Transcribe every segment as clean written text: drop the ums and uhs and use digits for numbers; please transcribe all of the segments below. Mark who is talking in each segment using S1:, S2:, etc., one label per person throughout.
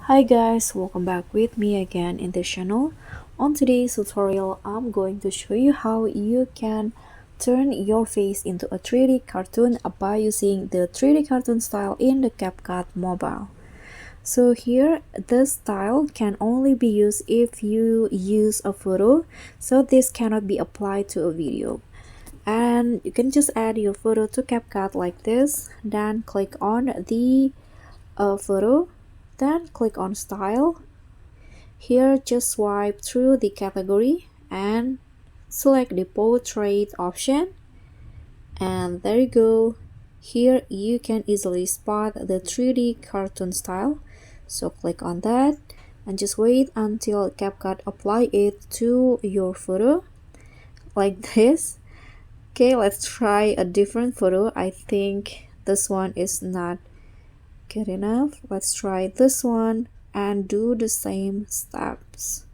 S1: Hi guys, welcome back with me again in this channel. On today's tutorial, I'm going to show you how you can turn your face into a 3D cartoon by using the 3D cartoon style in the CapCut Mobile. So here, this style can only be used if you use a photo, so this cannot be applied to a video. And you can just add your photo to CapCut like this, then click on the photo, then click on style. Here just swipe through the category and select the portrait option, and there you go. Here you can easily spot the 3D cartoon style, so click on that and just wait until CapCut apply it to your photo like this. Okay, let's try a different photo. I think this one is not good enough. Let's try this one and do the same steps.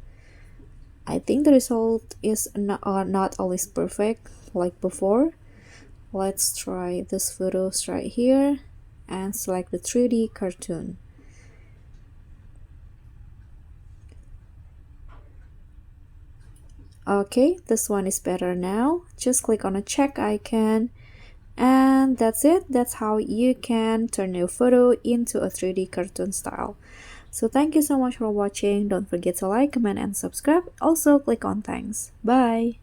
S1: I think the result is not always perfect like before. Let's try this photo right here and select the 3D cartoon. Okay, this one is better now. Just click on a check icon, and that's it. That's how you can turn your photo into a 3D cartoon style. So thank you so much for watching. Don't forget to like, comment, and subscribe. Also click on thanks. Bye.